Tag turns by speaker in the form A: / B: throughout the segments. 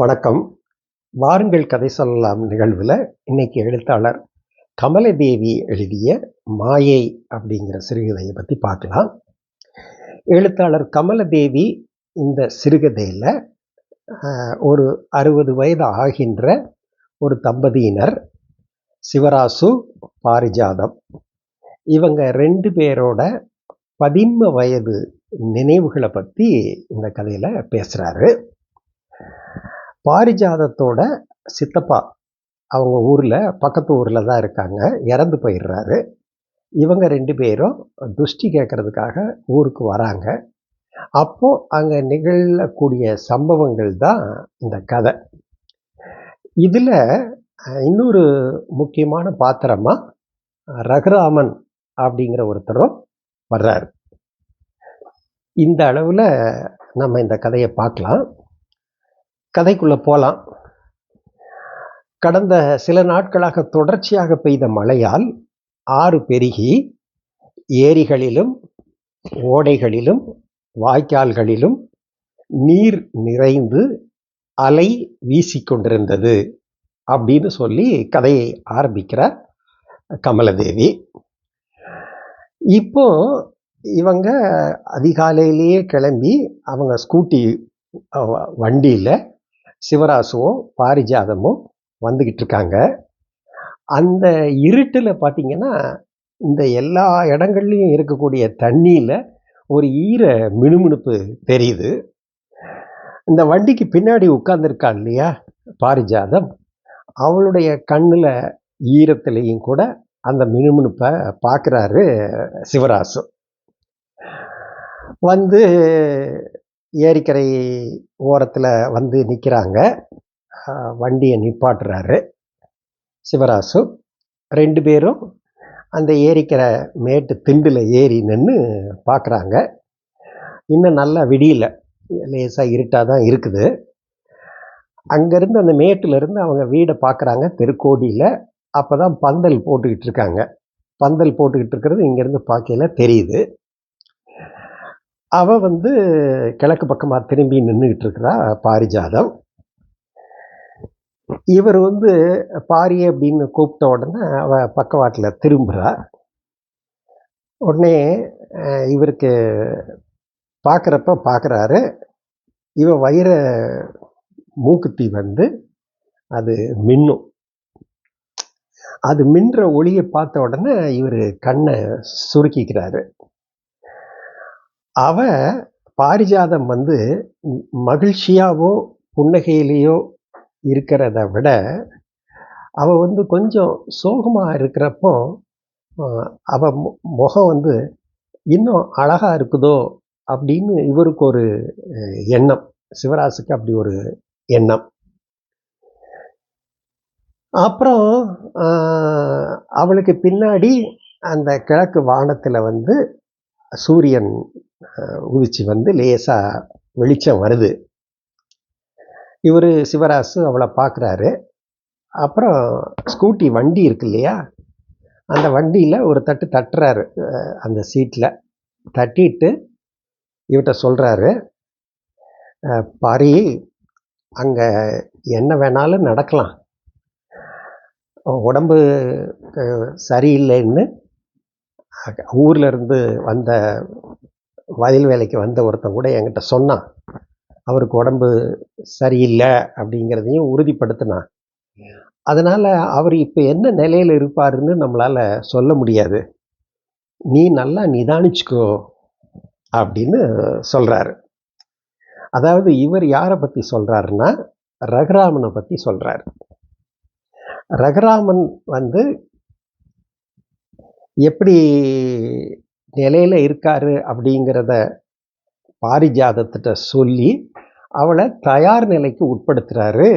A: வணக்கம். வாருங்கள் கதை சொல்லலாம் நிகழ்வில் இன்னைக்கு எழுத்தாளர் கமலதேவி எழுதிய மாயை அப்படிங்கிற சிறுகதையை பற்றி பார்க்கலாம். எழுத்தாளர் கமலதேவி இந்த சிறுகதையில் ஒரு 60 வயது ஆகின்ற ஒரு தம்பதியினர், சிவராசு, பாரிஜாதம், இவங்க 2 பேரோட 10 வயது நினைவுகளை பற்றி இந்த கதையில் பேசுகிறாரு. பாரிஜாதத்தோட சித்தப்பா அவங்க ஊரில், பக்கத்து ஊரில் தான் இருக்காங்க, இறந்து போயிடுறாரு. இவங்க 2 பேரும் துஷ்டி கேட்கறதுக்காக ஊருக்கு வராங்க. அப்போ அங்கே நிகழக்கூடிய சம்பவங்கள் தான் இந்த கதை. இதில் இன்னொரு முக்கியமான பாத்திரமா ரகுராமன் அப்படிங்கிற ஒருத்தரும் வர்றாரு. இந்த அளவில் நம்ம இந்த கதையை பார்க்கலாம். கதைக்குள்ளே போகலாம். கடந்த சில நாட்களாக தொடர்ச்சியாக பெய்த மழையால் ஆறு பெருகி ஏரிகளிலும் ஓடைகளிலும் வாய்க்கால்களிலும் நீர் நிறைந்து அலை வீசிக்கொண்டிருந்தது அப்படின்னு சொல்லி கதையை ஆரம்பிக்கிறார் கமலதேவி. இப்போ இவங்க அதிகாலையிலேயே கிளம்பி அவங்க ஸ்கூட்டி வண்டியில் சிவராசுவும் பாரிஜாதமும் வந்துக்கிட்டு இருக்காங்க. அந்த இருட்டில் பார்த்தீங்கன்னா இந்த எல்லா இடங்கள்லையும் இருக்கக்கூடிய தண்ணியில் ஒரு ஈர மினுமினுப்பு தெரியுது. இந்த வண்டிக்கு பின்னாடி உட்கார்ந்துருக்கா இல்லையா பாரிஜாதம், அவளுடைய கண்ணில் ஈரத்துலேயும் கூட அந்த மினுமினுப்பை பார்க்குறாரு சிவராசு. வந்து ஏரிக்கரை ஓரத்தில் வந்து நிற்கிறாங்க. வண்டியை நிப்பாட்டுறாரு சிவராசு. 2 பேரும் அந்த ஏரிக்கரை மேட்டு திண்டில் ஏறி நின்று பார்க்குறாங்க. இன்னும் நல்லா விடியல, லேசாக இருட்டாக தான் இருக்குது. அங்கேருந்து அந்த மேட்டிலேருந்து அவங்க வீடை பார்க்குறாங்க, தெருக்கோடியில். அப்போ தான் பந்தல் போட்டுக்கிட்டு இருக்காங்க. பந்தல் போட்டுக்கிட்டு இருக்கிறது இங்கேருந்து பார்க்கையில் தெரியுது. அவ வந்து கிழக்கு பக்கமாக திரும்பி நின்றுக்கிட்டு இருக்கிறா பாரிஜாதம். இவர் வந்து பாரி அப்படின்னு கூப்பிட்ட உடனே அவ பக்கவாட்டில் திரும்புகிறா. உடனே இவருக்கு பார்க்குறாரு, இவ வயிற மூக்குத்தி வந்து அது மின்னும். அது மின்ற ஒளியை பார்த்த உடனே இவர் கண்ணை சுருக்கிக்கிறாரு. அவ பாரிஜாதம் வந்து மகிழ்ச்சியாவோ புன்னகையிலேயோ இருக்கிறத விட அவ வந்து கொஞ்சம் சோகமாக இருக்கிறப்போ அவ முகம் வந்து இன்னும் அழகா இருக்குதோ அப்படின்னு இவருக்கு ஒரு எண்ணம், சிவராசுக்கு அப்படி ஒரு எண்ணம். அப்புறம் அவளுக்கு பின்னாடி அந்த கிழக்கு வானத்தில் வந்து சூரியன் உதிச்சு வந்து லேசாக வெளிச்சம் வருது. இவர் சிவராசு அவளை பார்க்குறாரு. அப்புறம் ஸ்கூட்டி வண்டி இருக்கு இல்லையா, அந்த வண்டியில் ஒரு தட்டுறாரு. அந்த சீட்டில் தட்டிட்டு இவட்ட சொல்கிறாரு, பாரி, அங்கே என்ன வேணாலும் நடக்கலாம், உடம்பு சரியில்லைன்னு ஊரில் இருந்து வந்த வயல் வேலைக்கு வந்த ஒருத்தன் கூட என்கிட்ட சொன்னான். அவருக்கு உடம்பு சரியில்லை அப்படிங்கிறதையும் உறுதிப்படுத்தினான். அதனால் அவர் இப்போ என்ன நிலையில் இருப்பாருன்னு நம்மளால் சொல்ல முடியாது, நீ நல்லா நிதானிச்சுக்கோ அப்படின்னு சொல்கிறாரு. அதாவது இவர் யாரை பற்றி சொல்கிறாருன்னா ரகுராமனை பற்றி சொல்கிறார். ரகுராமன் வந்து எப்படி நிலையில் இருக்காரு அப்படிங்கிறத பாரிஜாதத்திட்ட சொல்லி அவளை தயார் நிலைக்கு உட்படுத்துகிறாரு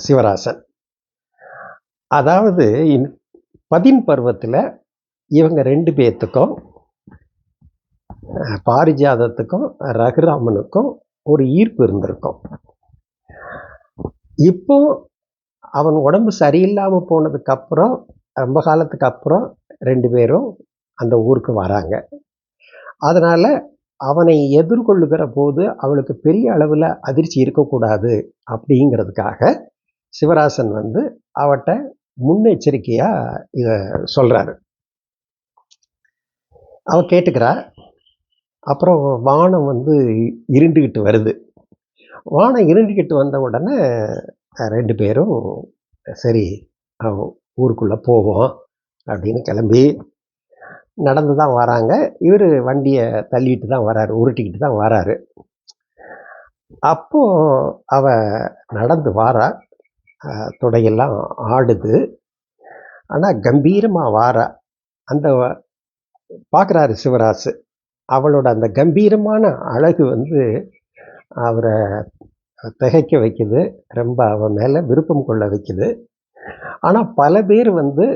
A: சிவராசன். அதாவது 10 பருவத்தில் இவங்க 2 பேர்த்துக்கும், பாரிஜாதத்துக்கும் ரகுராமனுக்கும் ஒரு ஈர்ப்பு இருந்திருக்கும். இப்போ அவன் உடம்பு சரியில்லாமல் போனதுக்கப்புறம், ரொம்ப காலத்துக்கு அப்புறம் 2 பேரும் அந்த ஊருக்கு வராங்க. அதனால் அவனை எதிர்கொள்ளுகிற போது அவளுக்கு பெரிய அளவில் அதிர்ச்சி இருக்கக்கூடாது அப்படிங்கிறதுக்காக சிவராசன் வந்து அவட்ட முன்னெச்சரிக்கையாக இதை சொல்கிறாரு. அவ கேட்டுக்கிறா. அப்புறம் வானம் வந்து இருண்டுக்கிட்டு வருது. வானம் இருண்டுக்கிட்டு வந்த உடனே 2 பேரும் சரி ஊருக்குள்ளே போவோம் அப்படின்னு கிளம்பி நடந்து தான் வராங்க. இவர் வண்டியை தள்ளிட்டு தான் வராரு, உருட்டிக்கிட்டு தான் வராரு. அப்போ அவ நடந்து வாரா, தொடையெல்லாம் ஆடுது. ஆனால் கம்பீரமாக வாரா. அந்த பார்க்குறாரு சிவராசு. அவளோட அந்த கம்பீரமான அழகு வந்து அவரை திகைக்க வைக்குது, ரொம்ப அவன் மேலே விருப்பம் கொள்ள வைக்குது. ஆனால் பல பேர் வந்து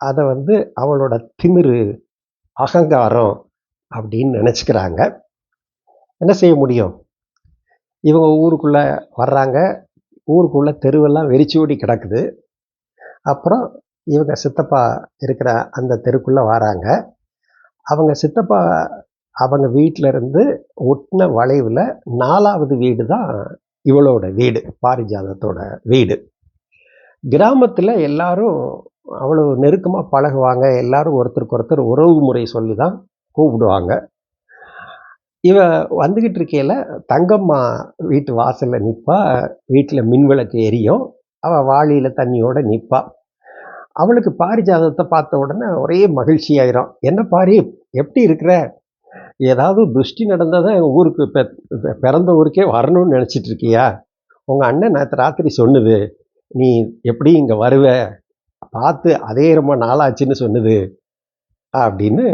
A: அதை வந்து அவளோட திமிரு, அகங்காரம் அப்படின்னு நினச்சிக்கிறாங்க. என்ன செய்ய முடியும்? இவங்க ஊருக்குள்ளே வர்றாங்க. ஊருக்குள்ளே தெருவெல்லாம் வெறிச்சோடி கிடக்குது. அப்புறம் இவங்க சித்தப்பா இருக்கிற அந்த தெருக்குள்ளே வராங்க. அவங்க சித்தப்பா அவங்க வீட்டில் இருந்து ஒட்டின வளைவில் 4வது வீடு தான் இவளோட வீடு, பாரிஜாதத்தோட வீடு. கிராமத்தில் எல்லாரும் அவ்வளோ நெருக்கமாக பழகுவாங்க. எல்லாரும் ஒருத்தருக்கு ஒருத்தர் உறவு முறை சொல்லி தான் கூப்பிடுவாங்க. இவ வந்துக்கிட்டு இருக்கையில் தங்கம்மா வீட்டு வாசலில் நிற்பா. வீட்டில் மின்விளக்கு எரியும். அவள் வாளியில் தண்ணியோடு நிற்பா. அவளுக்கு பாரிஜாதத்தை பார்த்த உடனே ஒரே மகிழ்ச்சி ஆயிரும். என்ன பாரி, எப்படி இருக்கிற? ஏதாவது துஷ்டி நடந்தால் தான் ஊருக்கு பிறந்த ஊருக்கே வரணும்னு நினச்சிட்டு இருக்கியா? உங்கள் அண்ணன் நேற்று ராத்திரி சொன்னது, நீ எப்படி இங்கே வருவ, பார்த்து அதே ரொம்ப நாளாச்சுன்னு சொன்னது அப்படின்னு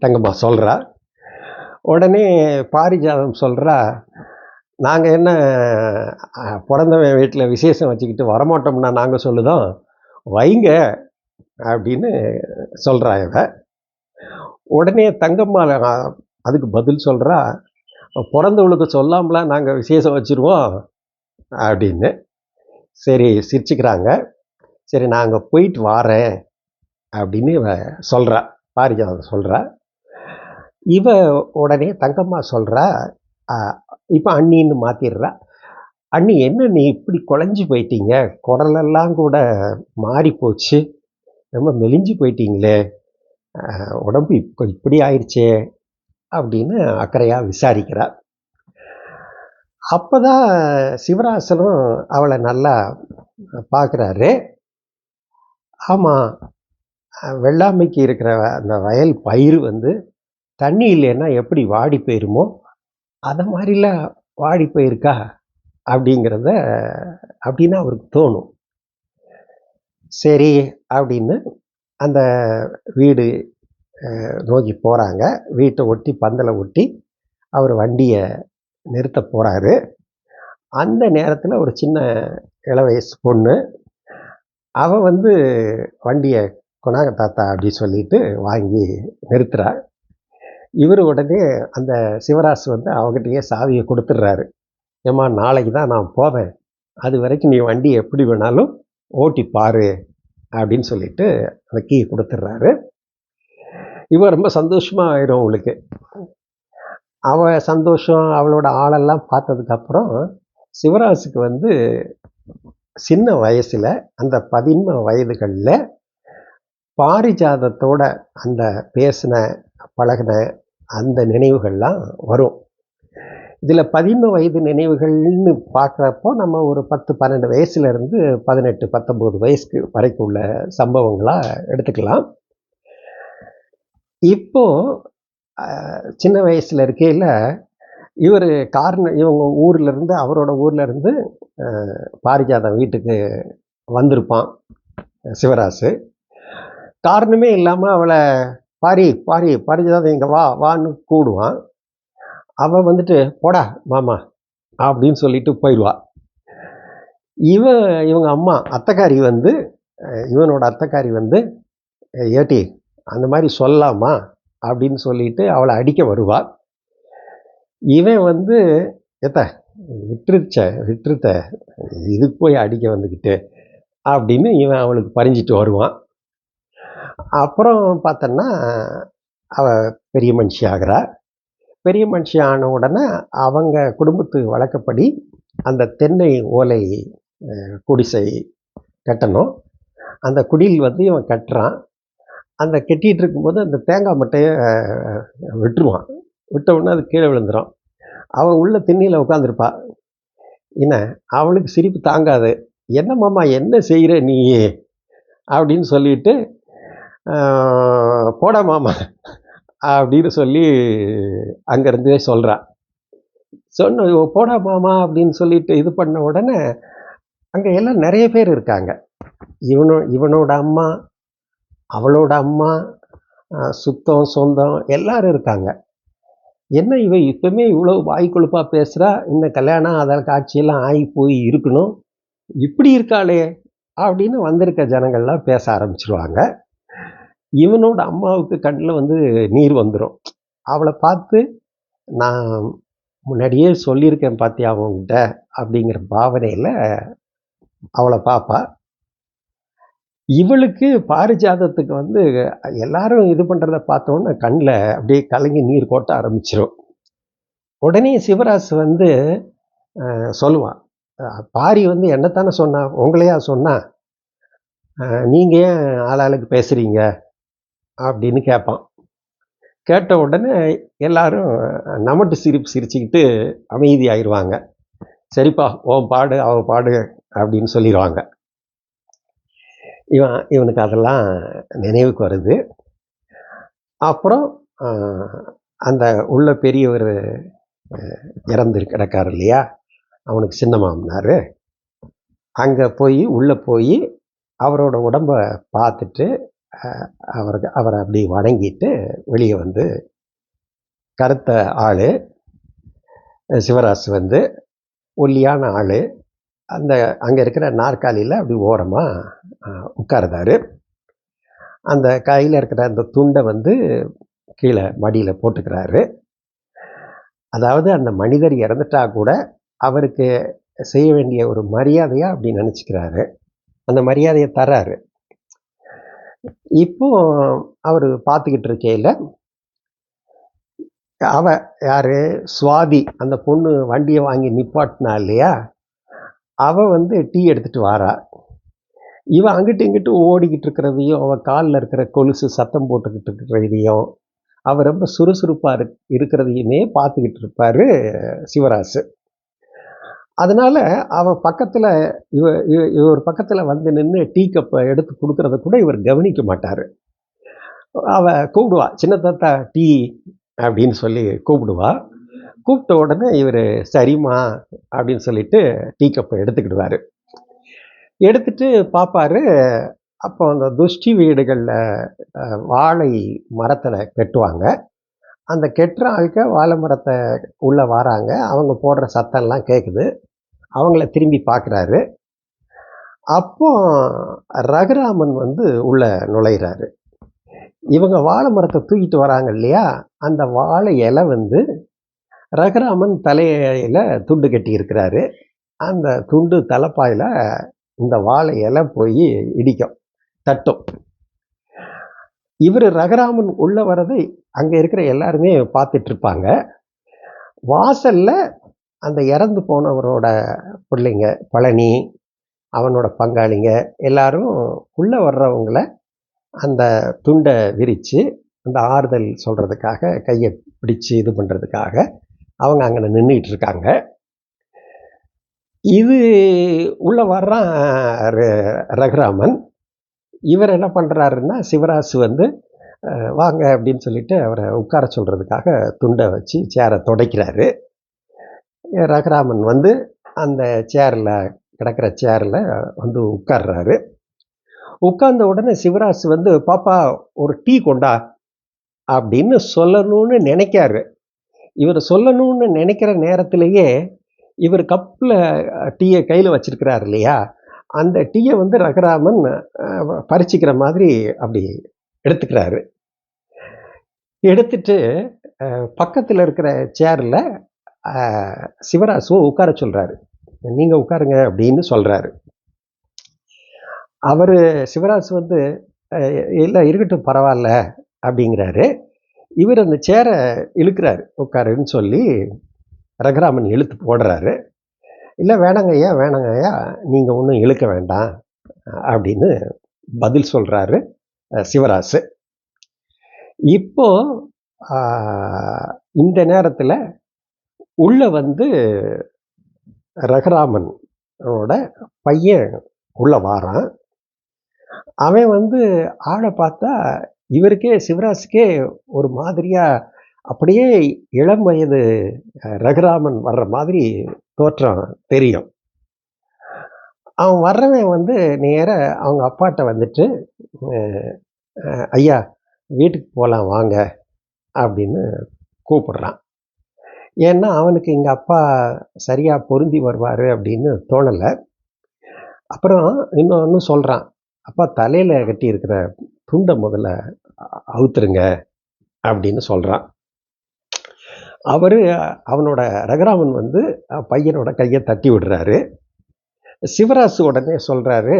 A: தங்கம்மா சொல்கிறா. உடனே பாரிஜாதம் சொல்கிறா, நாங்கள் என்ன பிறந்தவன் வீட்டில் விசேஷம் வச்சுக்கிட்டு வரமாட்டோம்னா நாங்கள் சொல்லுதோம், வைங்க அப்படின்னு சொல்கிறா இவ. உடனே தங்கம்மா அதுக்கு பதில் சொல்கிறா, பிறந்தவளுக்கு சொல்லாமலாம் நாங்கள் விசேஷம் வச்சுருவோம் அப்படின்னு. சரி சிரிச்சுக்கிறாங்க. சரி நாங்கள் போயிட்டு வாரேன் அப்படின்னு இவ சொல்கிறா, பாரிஜாதம் சொல்கிறா. இவ உடனே தங்கம்மா சொல்கிறா, இப்போ அண்ணின்னு மாற்றிடுறா. அண்ணி, என்ன நீ இப்படி குழஞ்சி போயிட்டீங்க, குரலெல்லாம் கூட மாறி போச்சு, ரொம்ப மெலிஞ்சு போயிட்டீங்களே, உடம்பு இப்படி ஆயிடுச்சே அப்படின்னு அக்கறையாக விசாரிக்கிறா. அப்போ தான் சிவராசனும் அவளை நல்லா பார்க்குறாரு. ஆமாம், வெள்ளாமைக்கு இருக்கிற அந்த வயல் பயிர் வந்து தண்ணி இல்லைன்னா எப்படி வாடி போயிருமோ அதை மாதிரிலாம் வாடி போயிருக்கா அப்படிங்கிறத அப்படின்னு அவருக்கு தோணும். சரி அப்படின்னு அந்த வீடு நோக்கி போகிறாங்க. வீட்டை ஒட்டி பந்தலை ஒட்டி அவர் வண்டியை நிறுத்த போகிறாரு. அந்த நேரத்தில் ஒரு சின்ன இளவயசு பொண்ணு அவள் வந்து வண்டியை கொண்டாங்க தாத்தா அப்படின்னு சொல்லிட்டு வாங்கி நிறுத்துறா. இவர் உடனே அந்த சிவராசு வந்து அவகிட்டயே சாவியை கொடுத்துட்றாரு. ஏம்மா, நாளைக்கு தான் நான் போவேன், அது வரைக்கும் நீ வண்டியை எப்படி வேணாலும் ஓட்டி பாரு அப்படின்னு சொல்லிட்டு அந்த கீ கொடுத்துட்றாரு. இவன் ரொம்ப சந்தோஷமாக ஆயிடும் அவளுக்கு. அவள் சந்தோஷம், அவளோட ஆளெல்லாம் பார்த்ததுக்கப்புறம் சிவராசுக்கு வந்து சின்ன வயசில் அந்த 11 வயதுகளில் பாரிஜாதத்தோட அந்த பேசின பழகின அந்த நினைவுகள்லாம் வரும். இதில் 11 வயது நினைவுகள்னு பார்க்குறப்போ நம்ம ஒரு 10-12 வயசுலேருந்து 18-19 வயசுக்கு வரைக்கும் உள்ள சம்பவங்களாக எடுத்துக்கலாம். இப்போது சின்ன வயசில் இருக்கையில் இவர் இவங்க ஊர்லேருந்து, அவரோட ஊர்லேருந்து பாரிஜாதம் வீட்டுக்கு வந்திருப்பான் சிவராசு. காரணமே இல்லாமல் அவளை பாரிஜாதம் இங்கே வான்னு கூடுவான். அவன் வந்துட்டு போடா மாமா அப்படின்னு சொல்லிட்டு போயிடுவா. இவங்க அம்மா அத்தைக்காரி வந்து, இவனோட அத்தைக்காரி வந்து, ஏட்டி அந்த மாதிரி சொல்லலாமா அப்படின்னு சொல்லிட்டு அவளை அடிக்க வருவா. இவன் வந்து, விட்டுருத்த இதுக்கு போய் அடிக்க வந்துக்கிட்டு அப்படின்னு இவன் அவளுக்கு பறிஞ்சிட்டு வருவான். அப்புறம் பார்த்தோன்னா அவள் பெரிய மனுஷி ஆகிறா. பெரிய மனுஷி ஆன உடனே அவங்க குடும்பத்து வழக்கப்படி அந்த தென்னை ஓலை குடிசை கட்டணும். அந்த குடில் வந்து இவன் கட்டுறான். அந்த கட்டிகிட்டு இருக்கும்போது அந்த தேங்காய் மட்டையை விட்டுருவான். விட்ட உடனே அது கீழே விழுந்துடும். அவள் உள்ள திண்ணையில் உட்காந்துருப்பா. என்ன அவளுக்கு சிரிப்பு தாங்காது. என்ன மாமா என்ன செய்கிற நீ அப்படின்னு சொல்லிட்டு, போடா மாமா அப்படின்னு சொல்லி அங்கேருந்தே சொல்கிறான். சொன்ன போடா மாமா அப்படின்னு சொல்லிட்டு இது பண்ண உடனே அங்கே எல்லாம் நிறைய பேர் இருக்காங்க. இவனோட அம்மா, அவளோட அம்மா, சுத்தம் சொந்தம் எல்லாரும் இருக்காங்க. என்ன இவ இப்பவுமே இவ்வளோ வாய் கொழுப்பாக பேசுகிறா, இந்த கல்யாணம் அதில் காட்சியெல்லாம் ஆகி போய் இருக்கணும், இப்படி இருக்காளே அப்படின்னு வந்திருக்க ஜனங்கள்லாம் பேச ஆரம்பிச்சிருவாங்க. இவனோட அம்மாவுக்கு கண்ணில் வந்து நீர் வந்துடும். அவளை பார்த்து நான் முன்னாடியே சொல்லியிருக்கேன் பார்த்தியா அவங்ககிட்ட அப்படிங்கிற பாவனையில் அவளை பார்ப்பா. இவளுக்கு பாரிஜாதத்துக்கு வந்து எல்லாரும் இது பண்ணுறத பார்த்தோன்னே கண்ணில் அப்படியே கலங்கி நீர் கொட்ட ஆரம்பிச்சிடும். உடனே சிவராசு வந்து சொல்லுவான், பாரி வந்து என்னத்தானே சொன்னா, உங்களையா சொன்னா, நீங்கள் ஏன் ஆளாளுக்கு பேசுகிறீங்க அப்படின்னு கேட்பான். கேட்ட உடனே எல்லாரும் நமட்டு சிரிப்பு சிரிச்சுக்கிட்டு அமைதியாகிடுவாங்க. சரிப்பா உன் பாடு அவ பாடு அப்படின்னு சொல்லிடுவாங்க. இவனுக்கு அதெல்லாம் நினைவுக்கு வருது. அப்புறம் அந்த உள்ள பெரியவர் இறந்து கிடக்காரு இல்லையா, அவனுக்கு சின்ன மாமனார், அங்கே போய் உள்ளே போய் அவரோட உடம்பை பார்த்துட்டு அவரை அப்படி வணங்கிட்டு வெளியே வந்து, கருத்த ஆள் சிவராசு வந்து ஒல்லியான ஆள், அந்த அங்கே இருக்கிற நாற்காலியில் அப்படி ஓரமாக உட்கார்ந்தாரு. அந்த கையில் இருக்கிற அந்த துண்டை வந்து கீழே மடியில் போட்டுக்கிறாரு. அதாவது அந்த மனிதர் இறந்துட்டா கூட அவருக்கு செய்ய வேண்டிய ஒரு மரியாதையாக அப்படி நினச்சிக்கிறாரு. அந்த மரியாதையை தர்றாரு. இப்போ அவர் பார்த்துக்கிட்டு இருக்கையில் அவ யார், சுவாதி, அந்த பொண்ணு வண்டியை வாங்கி நிப்பாட்டினா இல்லையா, அவள் வந்து டீ எடுத்துகிட்டு வாரா. இவன் அங்கிட்டு இங்கிட்டு ஓடிக்கிட்டு இருக்கிறதையும், அவன் காலில் இருக்கிற கொலுசு சத்தம் போட்டுக்கிட்டு இருக்கிறதையும், அவர் ரொம்ப சுறுசுறுப்பாக இருக்கிறதையுமே பார்த்துக்கிட்டு இருப்பார் சிவராசு. அதனால் அவன் பக்கத்தில் இவர் பக்கத்தில் வந்து நின்று டீ கப்பை எடுத்து கொடுக்கறத கூட இவர் கவனிக்க மாட்டார். அவள் கூப்பிடுவா, சின்ன தாத்தா டீ அப்படின்னு சொல்லி கூப்பிடுவா. கூப்பிட்ட உடனே இவர் சரிம்மா அப்படின்னு சொல்லிட்டு டீ கப்பை எடுத்துக்கிடுவார். எடுத்துட்டு பார்ப்பாரு. அப்போ அந்த துஷ்டி வீடுகளில் வாழை மரத்தில் கட்டுவாங்க. அந்த கெட்டுற ஆளுக்க வாழை மரத்தை உள்ளே வராங்க. அவங்க போடுற சத்தம்லாம் கேட்குது. அவங்கள திரும்பி பார்க்குறாரு. அப்போ ரகுராமன் வந்து உள்ளே நுழையிறாரு. இவங்க வாழை மரத்தை தூக்கிட்டு வராங்க இல்லையா, அந்த வாழை இலை வந்து ரகுராமன் தலையில் துண்டு கட்டி இருக்கிறாரு. அந்த துண்டு தலைப்பாயில் இந்த வாழை இலை போய் இடிக்கும், தட்டும். இவர் ரகுராமன் உள்ளே வரதை அங்கே இருக்கிற எல்லாருமே பார்த்துட்ருப்பாங்க. வாசலில் அந்த இறந்து போனவரோட பிள்ளைங்க, பழனி, அவனோட பங்காளிங்க எல்லாரும் உள்ளே வர்றவங்கள அந்த துண்டை விரித்து அந்த ஆறுதல் சொல்கிறதுக்காக, கையை பிடிச்சி இது பண்ணுறதுக்காக அவங்க அங்கே நின்றுட்டு இருக்காங்க. இது உள்ளே வர்றான் ரகுராமன். இவர் என்ன பண்ணுறாருன்னா, சிவராசு வந்து வாங்க அப்படின்னு சொல்லிட்டு அவரை உட்கார சொல்கிறதுக்காக துண்டை வச்சு சேரை துடைக்கிறாரு. ரகுராமன் வந்து அந்த சேரில் கிடக்கிற சேரில் வந்து உட்கார்றாரு. உட்கார்ந்த உடனே சிவராசு வந்து, பாப்பா ஒரு டீ கொண்டா அப்படின்னு சொல்லணும்னு நினைக்காரு. இவர் சொல்லணும்னு நினைக்கிற நேரத்திலேயே இவர் கப்பில் டீயை கையில் வச்சிருக்கிறார் இல்லையா, அந்த டீயை வந்து ரகுராமன் பறிச்சிக்கிற மாதிரி அப்படி எடுத்துக்கிறாரு. எடுத்துட்டு பக்கத்தில் இருக்கிற சேரில் சிவராசுவை உட்கார சொல்கிறாரு. நீங்கள் உட்காருங்க அப்படின்னு சொல்கிறாரு. அவர் சிவராசு வந்து இல்லை இருக்கட்டும் பரவாயில்ல அப்படிங்கிறாரு. இவர் அந்த சேரை இழுக்கிறாரு, உட்காருன்னு சொல்லி ரகுராமன் இழுத்து போடுறாரு. இல்லை வேணாங்க ஐயா வேணாங்க ஐயா, நீங்கள் ஒன்றும் இழுக்க வேண்டாம் அப்படின்னு பதில் சொல்கிறாரு சிவராசு. இப்போ இந்த நேரத்தில் உள்ள வந்து ரகுராமனோட பையன் உள்ள வாரான். அவன் வந்து ஆளை பார்த்தா இவருக்கே சிவராசுக்கே ஒரு மாதிரியா அப்படியே இளம் வயது ரகுராமன் வர்ற மாதிரி தோற்றம் தெரியும். அவன் வர்றவன் வந்து நேர அவங்க அப்பாட்ட வந்துட்டு, ஐயா வீட்டுக்கு போகலாம் வாங்க அப்படின்னு கூப்பிடுறான். ஏன்னா அவனுக்கு எங்கள் அப்பா சரியாக பொருந்தி வருவார் அப்படின்னு தோணலை. அப்புறம் இன்னொன்று சொல்கிறான், அப்பா தலையில் கட்டி இருக்கிற துண்டை முதல்ல அவுத்துருங்க அப்படின்னு சொல்கிறான். அவனோட ரகுராமன் வந்து பையனோட கையை தட்டி விடுறாரு. சிவராசு உடனே சொல்கிறாரு,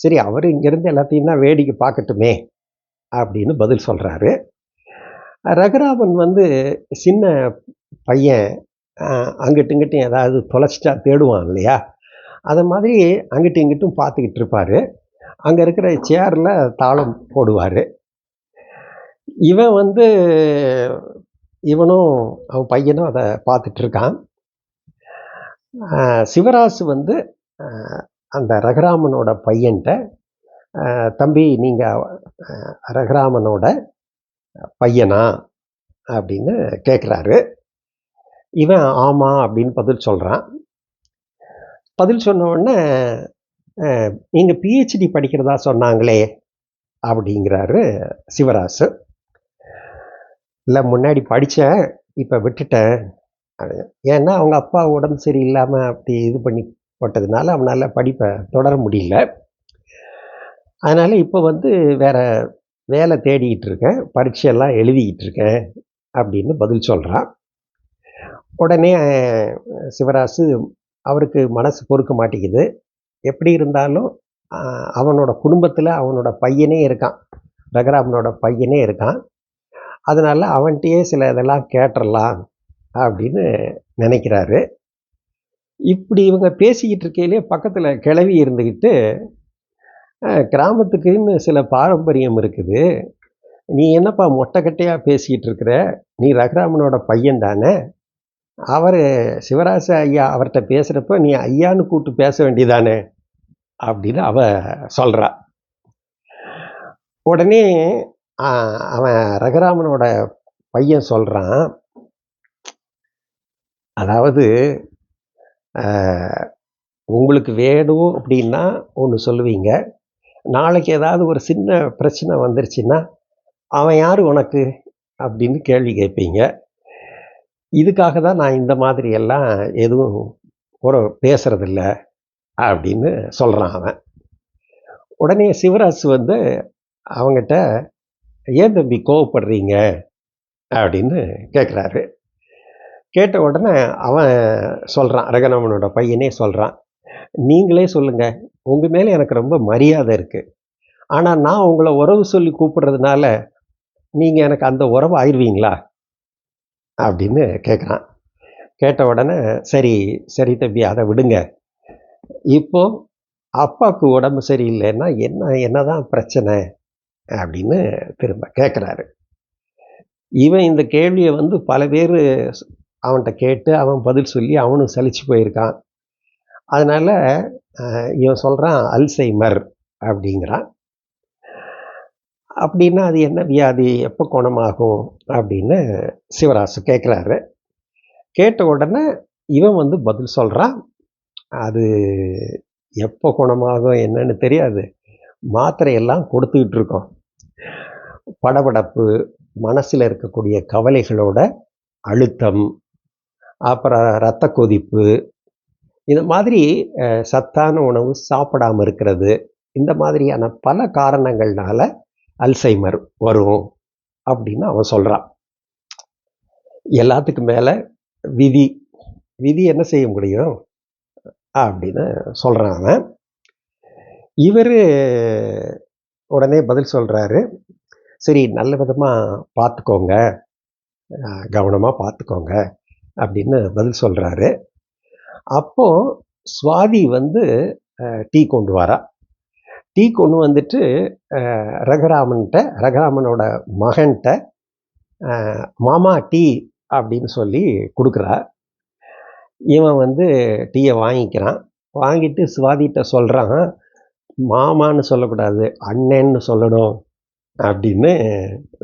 A: சரி அவர் இங்கேருந்து எல்லாத்தையும் தான் வேடிக்கை பார்க்கட்டுமே அப்படின்னு பதில் சொல்கிறாரு. ரகுராமன் வந்து சின்ன பையன், அங்கிட்டும் இங்கிட்டும் ஏதாவது தொலைச்சிட்டா தேடுவான் இல்லையா, அதை மாதிரி அங்கிட்டும் இங்கிட்டும் பார்த்துக்கிட்டு இருப்பார். அங்கே இருக்கிற சேரில் தாளம் போடுவார். இவன் வந்து இவனும் அவன் பையனும் அதை பார்த்துட்ருக்கான். சிவராசு வந்து அந்த ரகுராமனோட பையன்கிட்ட, தம்பி நீங்கள் ரகுராமனோட பையனா அப்படின்னு கேட்குறாரு. இவன் ஆமாம் அப்படின்னு பதில் சொல்கிறான். பதில் சொன்ன உடனே, நீங்கள் பிஹெச்டி படிக்கிறதா சொன்னாங்களே அப்படிங்கிறாரு சிவராசு. இல்லை முன்னாடி படித்தேன், இப்போ விட்டுட்டேன். ஏன்னா அவங்க அப்பா உடம்பு சரியில்லாமல் அப்படி இது பண்ணி போட்டதுனால அவனால் படிப்பை தொடர முடியல. அதனால் இப்போ வந்து வேறு வேலை தேடிக்கிட்டு இருக்கேன், பரீட்சையெல்லாம் எழுதிக்கிட்டு இருக்கேன் அப்படின்னு பதில் சொல்கிறான். உடனே சிவராசு அவருக்கு மனசு பொறுக்க மாட்டேங்குது. எப்படி இருந்தாலும் அவனோட குடும்பத்தில் அவனோட பையனே இருக்கான், ரகுராமனோட பையனே இருக்கான். அதனால் அவன்கிட்டயே சில இதெல்லாம் கேட்டுடலாம் அப்படின்னு நினைக்கிறாரு. இப்படி இவங்க பேசிக்கிட்டு இருக்கையிலே பக்கத்தில் கிளவி இருந்துக்கிட்டு, கிராமத்துக்குன்னு சில பாரம்பரியம் இருக்குது, நீ என்னப்பா மொட்டைக்கட்டையாக பேசிக்கிட்டு இருக்கிற, நீ ரகுராமனோட பையன் தானே, அவர் சிவராச ஐயா அவர்கிட்ட பேசுகிறப்ப நீ ஐயான்னு கூப்பிட்டு பேச வேண்டியதானே அப்படின்னு அவ சொல்கிறா. உடனே அவன் ரகுராமனோட பையன் சொல்கிறான், அதாவது உங்களுக்கு வேணும் அப்படின்னா ஒன்று சொல்லுவீங்க, நாளைக்கு ஏதாவது ஒரு சின்ன பிரச்சனை வந்துருச்சுன்னா அவன் யார் உனக்கு அப்படின்னு கேள்வி கேட்பீங்க. இதுக்காக தான் நான் இந்த மாதிரி எல்லாம் எதுவும் ஒரு பேசுறதில்ல அப்படின்னு சொல்கிறான் அவன். உடனே சிவராசு வந்து அவங்ககிட்ட, ஏன் தம்பி கோவப்படுறீங்க அப்படின்னு கேட்குறாரு. கேட்ட உடனே அவன் சொல்கிறான், ரகுராமனோட பையனே சொல்கிறான், நீங்களே சொல்லுங்கள், உங்கள் மேலே எனக்கு ரொம்ப மரியாதை இருக்குது, ஆனால் நான் உங்களை உறவு சொல்லி கூப்பிடுறதுனால நீங்கள் எனக்கு அந்த உறவு ஆயிடுவீங்களா அப்படின்னு கேட்குறான். கேட்ட உடனே சரி சரி தம்பி அதை விடுங்க, இப்போ அப்பாவுக்கு உடம்பு சரியில்லைன்னா என்னதான் பிரச்சனை அப்படின்னு திரும்ப கேட்குறாரு. இவன் இந்த கேள்வியை வந்து பல பேர் அவன்கிட்ட கேட்டு அவன் பதில் சொல்லி அவனும் சலிச்சு போயிருக்கான். அதனால் இவன் சொல்கிறான் அல்சைமர் அப்படிங்கிறான். அப்படின்னா அது என்ன வியாதி, எப்போ குணமாகும் அப்படின்னு சிவராசு கேட்குறாரு. கேட்ட உடனே இவன் வந்து பதில் சொல்கிறான், அது எப்போ குணமாகும் என்னன்னு தெரியாது, மாத்திரையெல்லாம் கொடுத்துக்கிட்டு இருக்கோம், படபடப்பு, மனசில் இருக்கக்கூடிய கவலைகளோட அழுத்தம், அப்புறம் இரத்த கொதிப்பு, இந்த மாதிரி சத்தான உணவு சாப்பிடாமல் இருக்கிறது, இந்த மாதிரியான பல காரணங்கள்னால அல்சைமர் வரும் அப்படின்னு அவன் சொல்கிறான். எல்லாத்துக்கும் மேலே விதி, விதி என்ன செய்ய முடியும் அப்படின்னு சொல்கிறான் அவன். இவர் உடனே பதில் சொல்கிறாரு, சரி நல்ல விதமாக பார்த்துக்கோங்க, கவனமாக பார்த்துக்கோங்க அப்படின்னு பதில் சொல்கிறாரு. அப்போது சுவாதி வந்து டீ கொண்டு வரா. டீ கொண்டு வந்துட்டு ரகுராமனோட மகன்கிட்ட மாமா டீ அப்படின்னு சொல்லி கொடுக்குறா. இவன் வந்து டீயை வாங்கிக்கிறான். வாங்கிட்டு சுவாதிகிட்ட சொல்கிறான், மாமான்னு சொல்லக்கூடாது, அண்ணன்னு சொல்லணும் அப்படின்னு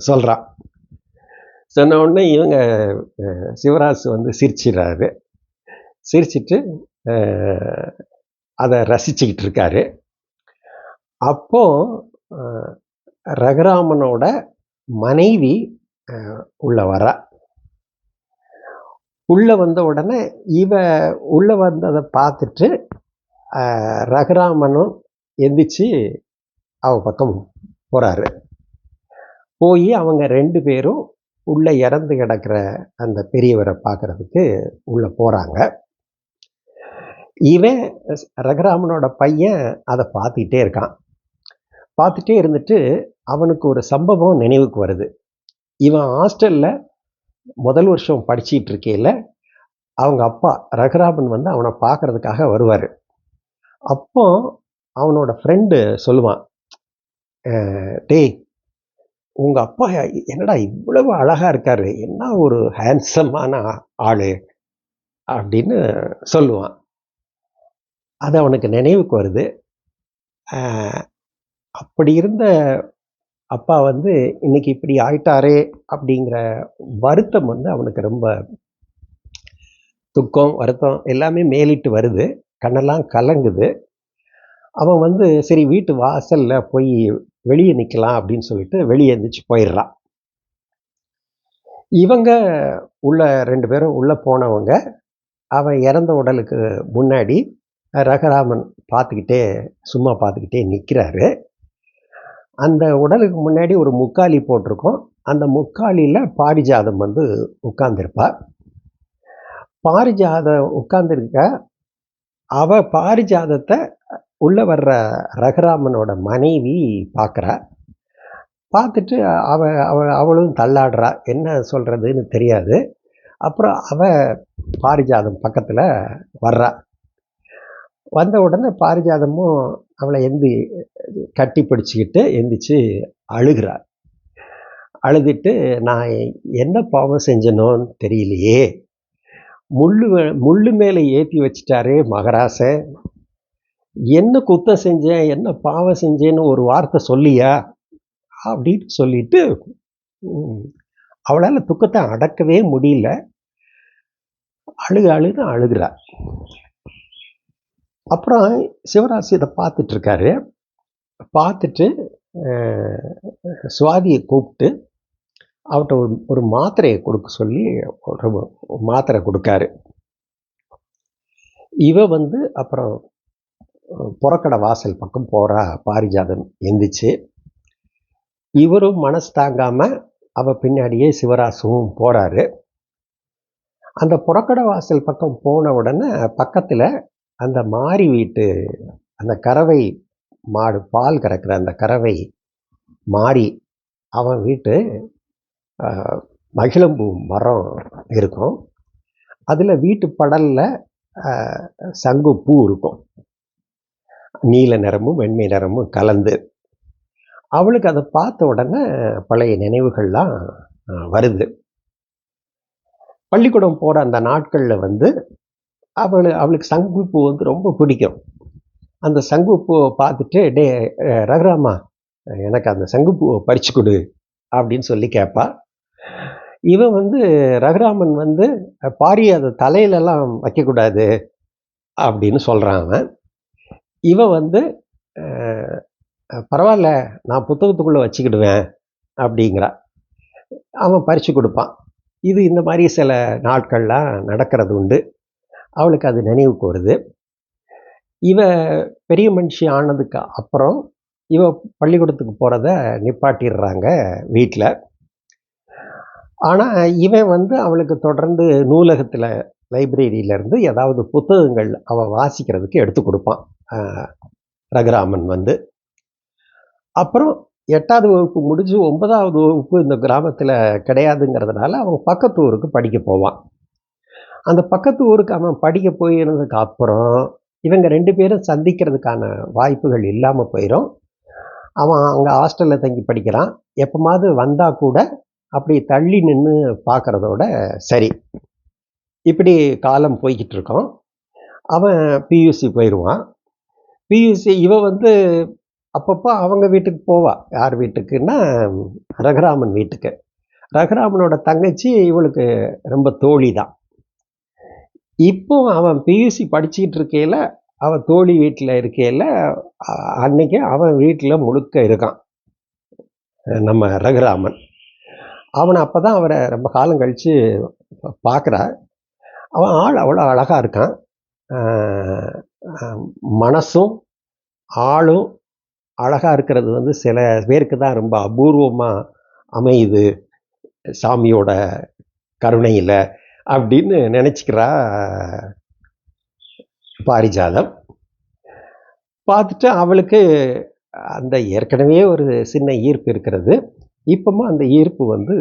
A: சொல்கிறான். சொன்ன உடனே இவங்க சிவராசு வந்து சிரிச்சிடுறாரு. சிரிச்சிட்டு அதை ரசிச்சுக்கிட்டு இருக்காரு. அப்போது ரகுராமனோட மனைவி உள்ள வரா. உள்ளே வந்த உடனே உள்ளே வந்ததை பார்த்துட்டு ரகுராமனும் எந்திரிச்சு அவ பக்கம் போகிறாரு. போய் அவங்க 2 பேரும் உள்ளே இறந்து கிடக்கிற அந்த பெரியவரை பார்க்குறதுக்கு உள்ளே போகிறாங்க. இவன் ரகுராமனோட பையன் அதை பார்த்துக்கிட்டே இருக்கான். பார்த்துட்டே இருந்துட்டு அவனுக்கு ஒரு சம்பவம் நினைவுக்கு வருது. இவன் ஹாஸ்டலில் முதல் வருஷம் படிச்சிட்டு இருக்கையில் அவங்க அப்பா ரகுராமன் வந்து அவனை பார்க்கறதுக்காக வருவார். அப்போ அவனோட ஃப்ரெண்டு சொல்லுவான், டேய் உங்கள் அப்பா என்னடா இவ்வளவு அழகாக இருக்காரு, என்ன ஒரு ஹேண்ட்ஸமான ஆள் அப்படின்னு சொல்லுவான். அது அவனுக்கு நினைவுக்கு வருது. அப்படி இருந்த அப்பா வந்து இன்னைக்கு இப்படி ஆயிட்டாரே அப்படிங்கிற வருத்தம் வந்து அவனுக்கு ரொம்ப துக்கம், வருத்தம் எல்லாமே மேலிட்டு வருது. கண்ணெல்லாம் கலங்குது. அவன் வந்து சரி வீட்டு வாசலில் போய் வெளியே நிற்கலாம் அப்படின்னு சொல்லிட்டு வெளியே எந்திரிச்சு போயிடுறான். இவங்க 2 பேரும் உள்ளே போனவங்க அவன் இறந்த உடலுக்கு முன்னாடி ரகுராமன் சும்மா பார்த்துக்கிட்டே நிற்கிறாரு. அந்த உடலுக்கு முன்னாடி ஒரு முக்காலி போட்டிருக்கோம். அந்த முக்காலியில் பாரிஜாதம் வந்து உட்கார்ந்துருப்பா. பாரிஜாதம் உட்கார்ந்துருக்க அவ பாரிஜாதத்தை உள்ளே வர்ற ரகுராமனோட மனைவி பார்க்குறா. பார்த்துட்டு அவளும் தள்ளாடுறா, என்ன சொல்கிறதுன்னு தெரியாது. அப்புறம் பாரிஜாதம் பக்கத்தில் வர்றா. வந்த உடனே பாரிஜாதமும் அவளை கட்டி பிடிச்சிக்கிட்டு எந்திரிச்சு அழுகிறா. அழுதுட்டு நான் என்ன பாவம் செஞ்சனோன்னு தெரியலையே, முள்ளு மேலே ஏற்றி வச்சிட்டாரே மகராசன், என்ன குத்தம் செஞ்சேன், என்ன பாவம் செஞ்சேன்னு ஒரு வார்த்தை சொல்லியா அப்படின்னு சொல்லிட்டு அவளால் துக்கத்தை அடக்கவே முடியல. அழுதுன்னு அழுகிறா. அப்புறம் சிவராசு இதை பார்த்துட்ருக்காரு. பார்த்துட்டு சுவாதியை கூப்பிட்டு அவட்ட ஒரு மாத்திரையை கொடுக்க சொல்லி ஒரு மாத்திரை கொடுக்காரு. இவ வந்து அப்புறம் புறக்கடை வாசல் பக்கம் போகிறா. பாரிஜாதம் எந்திரிச்சு இவரும் மனசு தாங்காமல் அவள் பின்னாடியே சிவராசுவும் போகிறாரு. அந்த புறக்கடை வாசல் பக்கம் போன உடனே பக்கத்தில் அந்த மாரி வீட்டு அந்த கறவை மாடு பால் கறக்கிற அந்த கறவை மாறி அவன் வீட்டு மகிழம்பூ மரம் இருக்கும். அதில் வீட்டு படலில் சங்குப்பூ இருக்கும், நீல நிறமும் வெண்மை நிறமும் கலந்து. அவளுக்கு அதை பார்த்த உடனே பழைய நினைவுகள்லாம் வருது. பள்ளிக்கூடம் போகிற அந்த நாட்களில் வந்து அவளுக்கு சங்குப்பூ வந்து ரொம்ப பிடிக்கும். அந்த சங்குப்பூவை பார்த்துட்டு டே ரகுராமா எனக்கு அந்த சங்குப்பூவை பறிச்சு கொடு அப்படின்னு சொல்லி கேட்பா. இவன் வந்து ரகுராமன் வந்து பாரி அதை தலையிலெல்லாம் வைக்கக்கூடாது அப்படின்னு சொல்கிறான். அவன் இவன் வந்து பரவாயில்ல நான் புத்தகத்துக்குள்ளே வச்சுக்கிடுவேன் அப்படிங்கிறா. அவன் பறித்து கொடுப்பான். இது இந்த மாதிரி சில நாட்கள்லாம் நடக்கிறது உண்டு. அவளுக்கு அது நினைவுக்கு வருது. இவ பெரிய மனுஷி ஆனதுக்கு அப்புறம் இவ பள்ளிக்கூடத்துக்கு போகிறத நிப்பாட்டிடுறாங்க வீட்டில். ஆனால் இவன் வந்து அவளுக்கு தொடர்ந்து நூலகத்தில் லைப்ரரியிலேருந்து ஏதாவது புத்தகங்கள் அவள் வாசிக்கிறதுக்கு எடுத்து கொடுப்பான் ரகுராமன் வந்து. அப்புறம் 8வது வகுப்பு முடிஞ்சு 9வது வகுப்பு இந்த கிராமத்தில் கிடையாதுங்கிறதுனால அவன் பக்கத்து ஊருக்கு படிக்க போவான். அந்த பக்கத்து ஊருக்கு அவன் படிக்க போயிருந்ததுக்கு அப்புறம் இவங்க 2 பேரும் சந்திக்கிறதுக்கான வாய்ப்புகள் இல்லாமல் போயிடும். அவன் அங்கே ஹாஸ்டலில் தங்கி படிக்கிறான். எப்போமாவது வந்தால் கூட அப்படி தள்ளி நின்று பார்க்குறதோட சரி. இப்படி காலம் போய்கிட்டு இருக்கோம். அவன் பியூசி போயிடுவான். பியூசி வந்து அப்பப்போ அவங்க வீட்டுக்கு போவா. யார் வீட்டுக்குன்னா ரகுராமன் வீட்டுக்கு. ரகுராமனோட தங்கச்சி இவளுக்கு ரொம்ப தோழி தான். இப்போ அவன் பியூசி படிச்சுக்கிட்டு இருக்கையில் அவன் தோழி வீட்டில் இருக்கையில் அன்னைக்கு அவன் வீட்டில் முழுக்க இருக்கான் நம்ம ரகுராமன். அவனை அப்போ தான் அவரை ரொம்ப காலம் கழித்து பார்க்குறா. அவன் ஆள் அவ்வளோ அழகாக இருக்கான். மனசும் ஆளும் அழகாக இருக்கிறது வந்து சில பேருக்கு தான் ரொம்ப அபூர்வமாக அமையுது சாமியோட கருணையில் அப்படின்னு நினச்சிக்கிறா பாரிஜாதம். பார்த்துட்டு அவளுக்கு அந்த ஏற்கனவே ஒரு சின்ன ஈர்ப்பு இருக்கிறது. இப்போவும் அந்த ஈர்ப்பு வந்து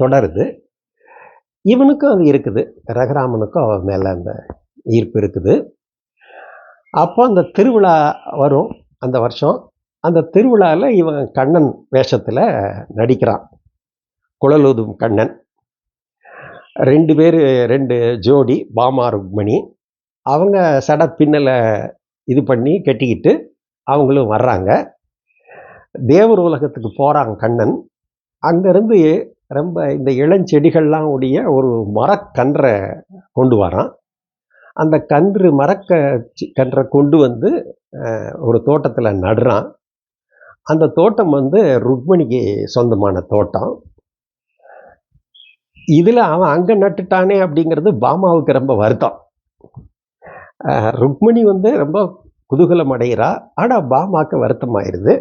A: தொடருது. இவனுக்கும் அது இருக்குது. ரகுராமனுக்கும் அவன் மேலே அந்த ஈர்ப்பு இருக்குது. அப்போ அந்த திருவிழா வரும் அந்த வருஷம். அந்த திருவிழாவில் இவன் கண்ணன் வேஷத்தில் நடிக்கிறான். குழலூதும் கண்ணன். 2 பேர் 2 ஜோடி பாமா ருக்மணி. அவங்க சட பின்னலை இது பண்ணி கட்டிக்கிட்டு அவங்களும் வர்றாங்க. தேவர் உலகத்துக்கு போகிறாங்க கண்ணன். அங்கேருந்து ரொம்ப இந்த இளஞ்செடிகள்லாம் உடைய ஒரு மரக்கன்றை கொண்டு வரான். அந்த கன்றை கொண்டு வந்து ஒரு தோட்டத்தில் நடுறான். அந்த தோட்டம் வந்து ருக்மணிக்கு சொந்தமான தோட்டம். இதில் அவன் அங்கே நட்டுட்டானே அப்படிங்கிறது பாமாவுக்கு ரொம்ப வருத்தம். ருக்மணி வந்து ரொம்ப குதூகலம் அடைகிறா. ஆனால் பாமாவுக்கு வருத்தமாயிருது.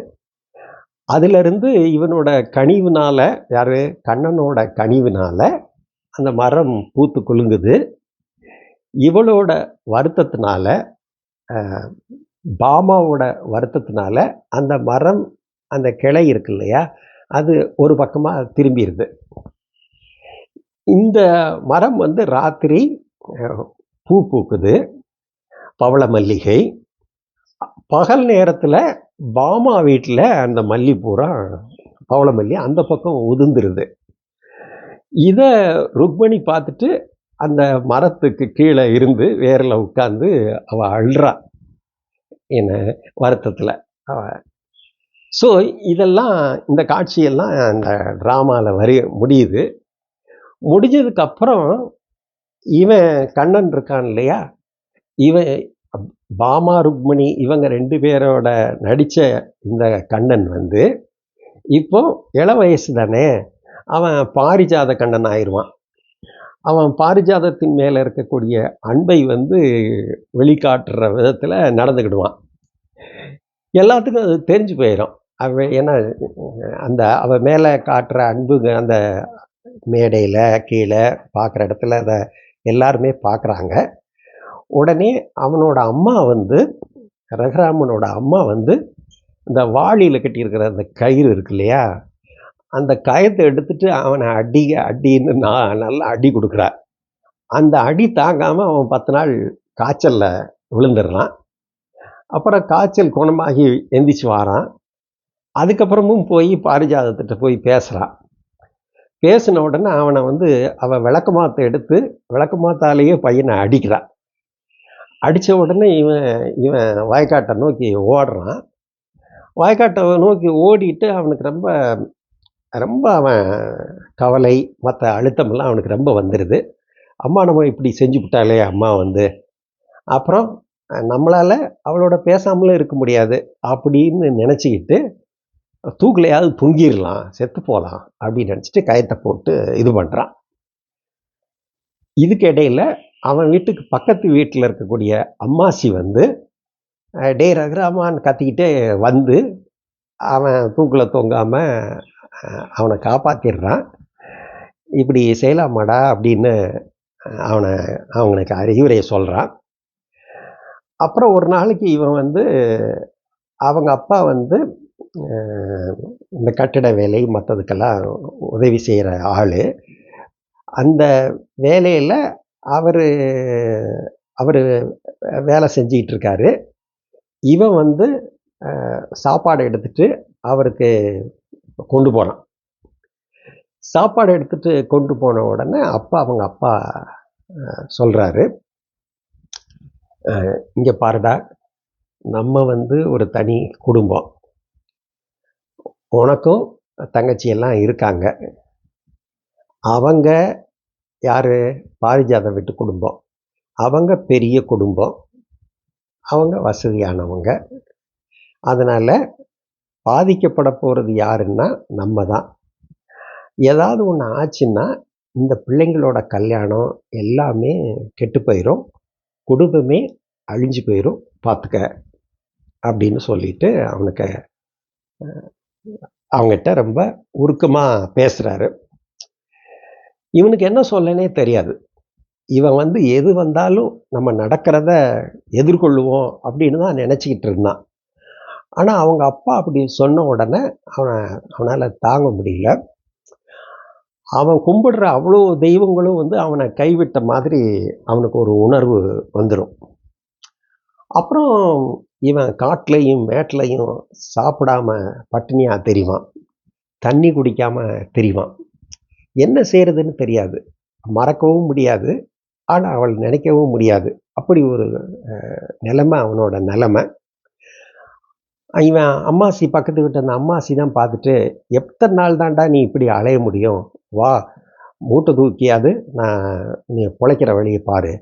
A: அதிலிருந்து இவனோட கனிவினால், யார் கண்ணனோட கனிவினால் அந்த மரம் பூத்து குலுங்குது. இவளோட வருத்தத்தினால, பாமாவோட வருத்தத்தினால அந்த மரம், அந்த கிளை இருக்கு இல்லையா, அது ஒரு பக்கமாக திரும்பிடுது. இந்த மரம் வந்து ராத்திரி பூ பூக்குது, பவள மல்லிகை. பகல் நேரத்தில் பாமா வீட்டில் அந்த மல்லிப்பூரா பவள மல்லி அந்த பக்கம் உதிர்ந்துருது. இதை ருக்மணி பார்த்துட்டு அந்த மரத்துக்கு கீழே இருந்து வேரில் உட்காந்து அவள் அழுறா என்ன வருத்தத்தில். ஸோ இதெல்லாம், இந்த காட்சியெல்லாம் அந்த ட்ராமாவில் முடியுது. முடிஞ்சதுக்கப்புறம் இவன் கண்ணன் இருக்கான் இல்லையா, இவன் பாமா ருக்மணி இவங்க 2 பேரோட நடித்த இந்த கண்ணன் வந்து இப்போ இள வயசு தானே, அவன் பாரிஜாத கண்ணன் ஆயிடுவான். அவன் பாரிஜாதத்தின் மேலே இருக்கக்கூடிய அன்பை வந்து வெளிக்காட்டுற விதத்தில் நடந்துக்கிடுவான். எல்லாத்துக்கும் அது தெரிஞ்சு போயிடும். அவன் ஏன்னா அந்த அவன் மேலே காட்டுற அன்புங்க அந்த மேடையில் கீழே பார்க்குற இடத்துல அதை எல்லாருமே பார்க்குறாங்க. உடனே அவனோட அம்மா வந்து, ரகுராமனோட அம்மா வந்து இந்த வாளியில் கட்டியிருக்கிற அந்த கயிறு இருக்கு இல்லையா, அந்த கயத்தை எடுத்துட்டு அவனை அடின்னு நல்லா அடி கொடுக்குறா. அந்த அடி தாங்காமல் அவன் 10 நாள் காய்ச்சலில் விழுந்துடுறான். அப்புறம் காய்ச்சல் குணமாகி எந்திரிச்சு வாரான். அதுக்கப்புறமும் போய் பாரிஜாதத்திட்ட போய் பேசுகிறான். பேசின உடனே அவனை வந்து அவன் விளக்கமாத்தை எடுத்து விளக்கமாத்தாலேயே பையனை அடிக்கிறான். அடித்த உடனே இவன் வயக்காட்டை நோக்கி ஓடுறான். வயக்காட்டை நோக்கி ஓடிட்டு அவனுக்கு ரொம்ப ரொம்ப அவன் கவலை, மற்ற அழுத்தமெல்லாம் அவனுக்கு ரொம்ப வந்துடுது. அம்மா நம்ம இப்படி செஞ்சு விட்டாலே அம்மா வந்து, அப்புறம் நம்மளால் அவளோட பேசாமலும் இருக்க முடியாது அப்படின்னு நினச்சிக்கிட்டு தூக்கிலையாவது தொங்கிடலாம், செத்து போகலாம் அப்படின்னு நினச்சிட்டு கயத்தை போட்டு இது பண்ணுறான். இதுக்கு இடையில் அவன் வீட்டுக்கு பக்கத்து வீட்டில் இருக்கக்கூடிய அம்மாசி வந்து டே ரகுராமான்னு கத்திக்கிட்டே வந்து அவன் தூக்கில் தொங்காமல் அவனை காப்பாற்றிடுறான். இப்படி செய்யலாமாடா அப்படின்னு அவனுக்கு அறிவுரையை சொல்கிறான். அப்புறம் ஒரு நாளைக்கு இவன் வந்து அவங்க அப்பா வந்து இந்த கட்டிட வேலை மற்றதுக்கெல்லாம் உதவி செய்கிற ஆள். அந்த வேலையில் அவர் அவர் வேலை செஞ்சிகிட்டு இருக்காரு. இவன் வந்து சாப்பாடு எடுத்துட்டு அவருக்கு கொண்டு போனான். சாப்பாடு எடுத்துட்டு கொண்டு போன உடனே அவங்க அப்பா சொல்கிறாரு, இங்கே பாருடா, நம்ம வந்து ஒரு தனி குடும்பம், உனக்கும் தங்கச்சியெல்லாம் இருக்காங்க. அவங்க யார்? பாரிஜாத வீட்டு குடும்பம். அவங்க பெரிய குடும்பம், அவங்க வசதியானவங்க. அதனால் பாதிக்கப்பட போகிறது யாருன்னா நம்ம தான். ஏதாவது ஒன்று ஆச்சுன்னா இந்த பிள்ளைங்களோட கல்யாணம் எல்லாமே கெட்டு போயிடும், குடும்பமே அழிஞ்சு போயிடும், பார்த்துக்க அப்படின்னு சொல்லிட்டு அவங்ககிட்ட ரொம்ப உருக்கமாக பேசுகிறாரு. இவனுக்கு என்ன சொல்லனே தெரியாது. இவன் வந்து எது வந்தாலும் நம்ம நடக்கிறத எதிர்கொள்ளுவோம் அப்படின்னு தான் நினச்சிக்கிட்டு இருந்தான். ஆனால் அவங்க அப்பா அப்படி சொன்ன உடனே அவனால் தாங்க முடியல. அவன் கும்பிடுற அவ்வளோ தெய்வங்களும் வந்து அவனை கைவிட்ட மாதிரி அவனுக்கு ஒரு உணர்வு வந்துடும். அப்புறம் இவன் காட்டிலையும் மேட்டிலையும் சாப்பிடாம பட்டினியாக தெரிவான், தண்ணி குடிக்காமல் தெரிவான். என்ன செய்கிறதுன்னு தெரியாது, மறக்கவும் முடியாது, ஆனால் அவள் நினைக்கவும் முடியாது. அப்படி ஒரு நிலைமை அவனோட நிலைமை. இவன் அம்மாசி பக்கத்து வீட்டு அந்த அம்மாசி தான் பார்த்துட்டு, எத்தனை நாள் தாண்டா நீ இப்படி அலைய முடியும், வா மூட்டை தூக்கியாது நான் நீ பிழைக்கிற வழியை பாரு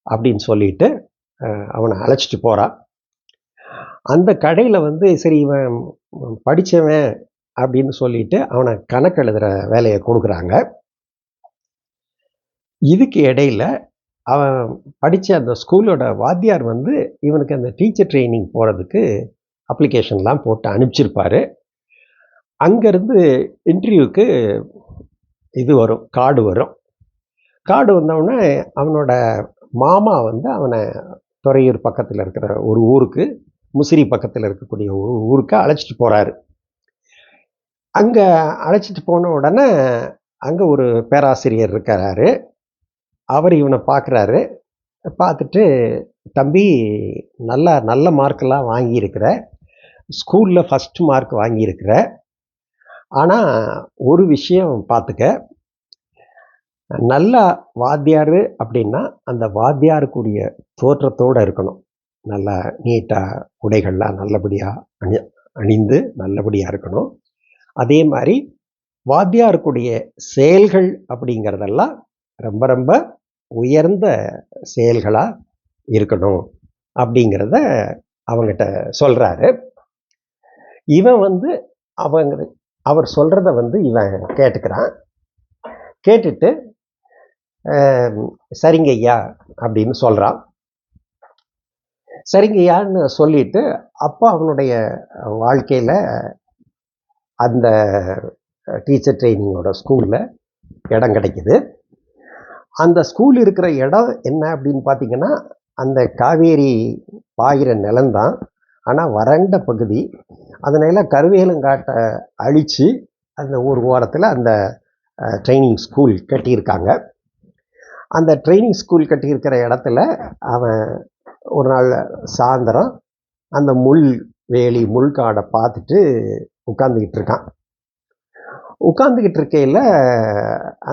A: அப்படின்னு சொல்லிட்டு அவனை அழைச்சிட்டு போகிறான். அந்த கடையில் வந்து சரி இவன் படித்தவன் அப்படின்னு சொல்லிட்டு அவனை கணக்கு எழுதுகிற வேலையை கொடுக்குறாங்க. இதுக்கு இடையில அவன் படித்த அந்த ஸ்கூலோட வாத்தியார் வந்து இவனுக்கு அந்த டீச்சர் ட்ரைனிங் போகிறதுக்கு அப்ளிகேஷன்லாம் போட்டு அனுப்பிச்சிருப்பார். அங்கேருந்து இன்டர்வியூக்கு இது வரும், கார்டு வரும். கார்டு வந்தவுடனே அவனோட மாமா வந்து அவனை துறையூர் பக்கத்தில் இருக்கிற ஒரு ஊருக்கு, முசிறி பக்கத்தில் இருக்கக்கூடிய ஒரு ஊருக்கு அழைச்சிட்டு போகிறாரு. அங்கே அழைச்சிட்டு போன உடனே அங்கே ஒரு பேராசிரியர் இருக்கிறாரு. அவர் இவனை பார்க்குறாரு. பார்த்துட்டு, தம்பி நல்ல மார்க்கெல்லாம் வாங்கியிருக்கிற, ஸ்கூலில் ஃபஸ்ட்டு மார்க் வாங்கியிருக்கிற, ஆனால் ஒரு விஷயம் பார்த்துக்க, நல்ல வாத்தியார் அப்படின்னா அந்த வாத்தியாருக்குரிய தோற்றத்தோடு இருக்கணும். நல்லா நீட்டாக உடைகள்லாம் நல்லபடியாக அணிந்து நல்லபடியாக இருக்கணும். அதே மாதிரி வாத்தியாருக்குரிய செயல்கள் அப்படிங்கிறதெல்லாம் ரொம்ப ரொம்ப உயர்ந்த செயல்களாக இருக்கணும் அப்படிங்கிறத அவங்ககிட்ட சொல்கிறாரு. இவன் வந்து அவர் சொல்கிறத வந்து இவன் கேட்டுக்கிறான். கேட்டுட்டு சரிங்க ஐயா அப்படின்னு சொல்கிறான். சரிங்க ஐயான்னு சொல்லிட்டு அப்போ அவனுடைய வாழ்க்கையில் அந்த டீச்சர் ட்ரைனிங்கோட ஸ்கூலில் இடம் கிடைக்குது. அந்த ஸ்கூல் இருக்கிற இடம் என்ன அப்படின்னு பார்த்தீங்கன்னா, அந்த காவேரி பாயிற நிலம்தான், ஆனால் வறண்ட பகுதி. அதனால் கருவேலங்காட்டை அழித்து அந்த ஒரு ஓரத்தில் அந்த ட்ரைனிங் ஸ்கூல் கட்டியிருக்காங்க. அந்த ட்ரைனிங் ஸ்கூல் கட்டியிருக்கிற இடத்துல அவன் ஒரு நாள் சாயந்தரம் அந்த முள்காடை பார்த்துட்டு உட்காந்துக்கிட்டு இருக்கான். உட்காந்துக்கிட்டு இருக்கையில்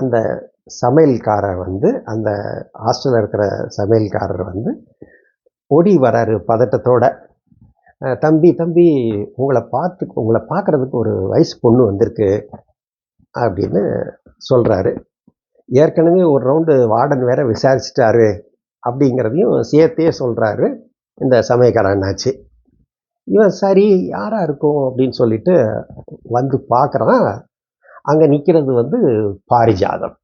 A: அந்த சமையல்காரர் வந்து, அந்த ஹாஸ்டலில் இருக்கிற சமையல்காரர் வந்து ஓடி வராரு பதட்டத்தோட. தம்பி உங்களை பார்க்குறதுக்கு ஒரு வயசு பொண்ணு வந்திருக்கு அப்படின்னு சொல்கிறாரு. ஏற்கனவே ஒரு ரவுண்டு வார்டன் வேற விசாரிச்சிட்டாரு அப்படிங்கிறதையும் சேர்த்தே சொல்கிறாரு இந்த சமயக்கார அண்ணாச்சி. இவன் சரி யாராக இருக்கும் அப்படின்னு சொல்லிட்டு வந்து பார்க்குறான். அங்கே நிற்கிறது வந்து பாரிஜாதம்.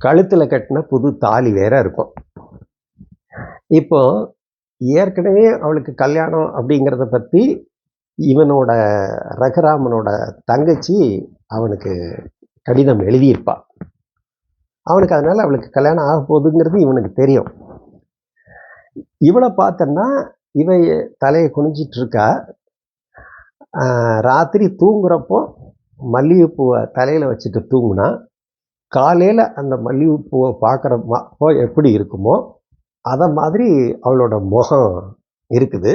A: கழுத்தில் கட்டின புது தாலி வேற இருக்கும். இப்போ ஏற்கனவே அவளுக்கு கல்யாணம் அப்படிங்கிறத பற்றி இவனோட ரகுராமனோட தங்கச்சி அவனுக்கு கடிதம் எழுதியிருப்பாள். அவனுக்கு அதனால் அவளுக்கு கல்யாணம் ஆக போகுதுங்கிறது இவனுக்கு தெரியும். இவளை பார்த்தன்னா இவ தலையை குனிஞ்சிட்டு இருக்கா. ராத்திரி தூங்குறப்போ மல்லிகைப்பூவை தலையில் வச்சுட்டு தூங்குனா காலையில் அந்த மல்லிகைப்பூவை பார்க்குறப்போ எப்படி இருக்குமோ அதை மாதிரி அவளோட முகம் இருக்குது.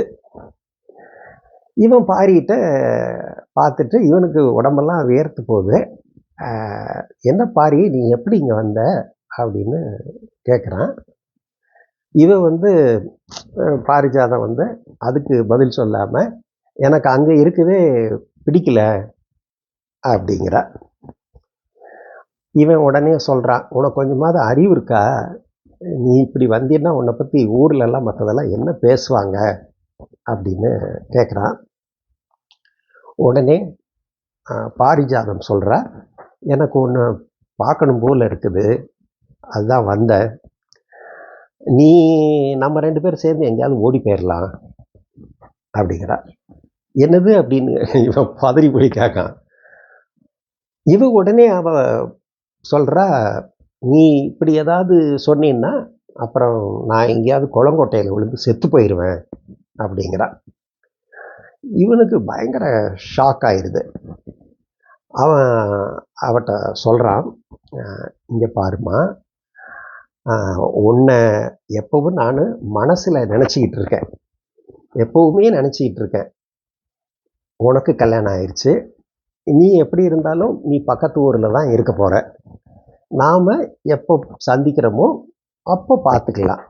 A: இவன் பாரிகிட்ட பார்த்துட்டு இவனுக்கு உடம்பெல்லாம் வேர்த்து போகுது. என்ன பாரி, நீ எப்படி இங்கே வந்த அப்படின்னு கேட்குறான். இவன் வந்து பாரிஜாதம் வந்து அதுக்கு பதில் சொல்லாமல் எனக்கு அங்கே இருக்கவே பிடிக்கல அப்படிங்கிறா. இவன் உடனே சொல்கிறான், உனக்கு கொஞ்சமாவது அறிவு இருக்கா? நீ இப்படி வந்தீன்னா உன்னை பற்றி ஊர்லெல்லாம் மற்றதெல்லாம் என்ன பேசுவாங்க அப்படின்னு கேட்குறான். உடனே பாரிஜாதம் சொல்கிறா, எனக்கு ஒன்று பார்க்கணும் போல் இருக்குது, அதுதான் வந்தேன். நீ நம்ம 2 பேரும் சேர்ந்து எங்கேயாவது ஓடி போயிடலாம் அப்படிங்கிறா. என்னது அப்படின்னு இவன் பதறி போய் கேட்கான். இவன் உடனே அவ சொல்கிறா, நீ இப்படி ஏதாவது சொன்னீன்னா அப்புறம் நான் எங்கேயாவது குளங்கோட்டையில் விழுந்து செத்து போயிடுவேன் அப்படிங்கிறா. இவனுக்கு பயங்கர ஷாக் ஆயிடுது. அவன் அவட்ட சொல்கிறான், இங்கே பாருமா, உன்னை எப்பவும் நான் மனசில் நினச்சிக்கிட்டு இருக்கேன், எப்போவுமே நினச்சிக்கிட்டு இருக்கேன். உனக்கு கல்யாணம் ஆயிடுச்சு, நீ எப்படி இருந்தாலும் நீ பக்கத்து ஊரில் தான் இருக்க போகிற. நாம் எப்போ சந்திக்கிறோமோ அப்போ பார்த்துக்கலாம்,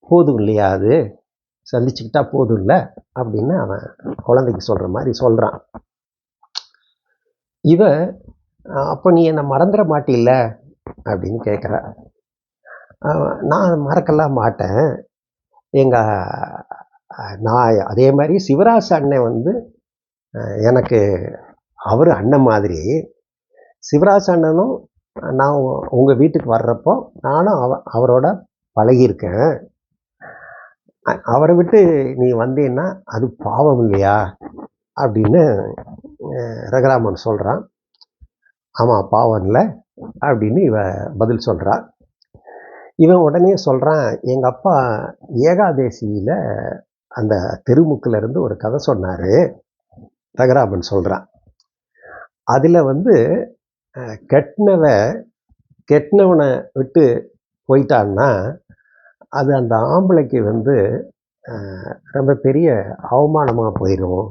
A: போதும் இல்லையா? அது சந்திச்சுக்கிட்டா போதும் இல்லை அப்படின்னு அவன் குழந்தைக்கு சொல்கிற மாதிரி சொல்கிறான். இவ அப்போ நீ என்னை மறந்துட மாட்டில்ல அப்படின்னு கேட்குற. நான் மறக்கலாம் மாட்டேன். நான் அதே மாதிரி சிவராசு அண்ணன் வந்து எனக்கு அவர் அண்ணன் மாதிரி. சிவராசு அண்ணனும் நான் உங்கள் வீட்டுக்கு வர்றப்போ நானும் அவரோட பழகியிருக்கேன். அவரை விட்டு நீ வந்தீன்னா அது பாவம் இல்லையா அப்படின்னு ரகுராமன் சொல்கிறான். ஆமாம், பாவம் இல்லை அப்படின்னு பதில் சொல்கிறான். இவன் உடனே சொல்கிறான், எங்கள் அப்பா ஏகாதேசியில் அந்த தெருமுக்கிலேருந்து ஒரு கதை சொன்னார். ரகுராமன் சொல்கிறான், அதில் வந்து கெட்டினவனை விட்டு போயிட்டான்னா அது அந்த ஆம்பளைக்கு வந்து ரொம்ப பெரிய அவமானமாக போயிடும்.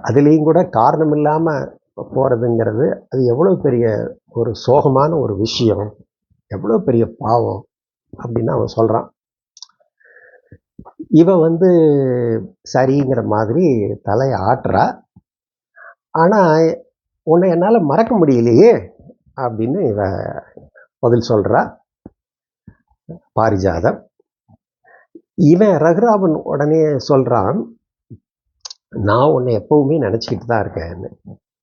A: அதுலேயும் கூட காரணம் இல்லாமல் போகிறதுங்கிறது அது எவ்வளோ பெரிய ஒரு சோகமான ஒரு விஷயம், எவ்வளோ பெரிய பாவம் அப்படின்னு அவன் சொல்கிறான். இவன் வந்து சரிங்கிற மாதிரி தலையை ஆட்டுறா. ஆனால் உன்னை என்னால் மறக்க முடியலையே அப்படின்னு இவன் பதில் சொல்கிறா பாரிஜாதம். இவன் ரகுராமன் உடனே சொல்கிறான், நான் உன்னை எப்பவுமே நினச்சிக்கிட்டு தான் இருக்கேன்னு.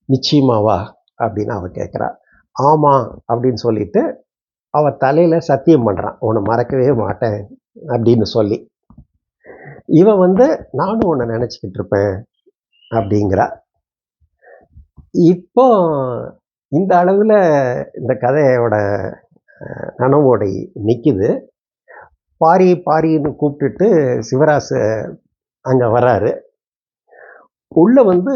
A: நிச்சயமாவா அப்படின்னு அவன் கேட்குறா. ஆமாம் அப்படின்னு சொல்லிட்டு அவன் தலையில் சத்தியம் பண்ணுறான், உன்னை மறக்கவே மாட்டேன் அப்படின்னு சொல்லி. இவன் வந்து நானும் உன்னை நினச்சிக்கிட்டு இருப்பேன் அப்படிங்கிறா. இப்போ இந்த அளவில் இந்த கதையோட நனவோடை நிற்கிது. பாரின்னு கூப்பிட்டுட்டு சிவராசு அங்கே வராரு. உள்ளே வந்து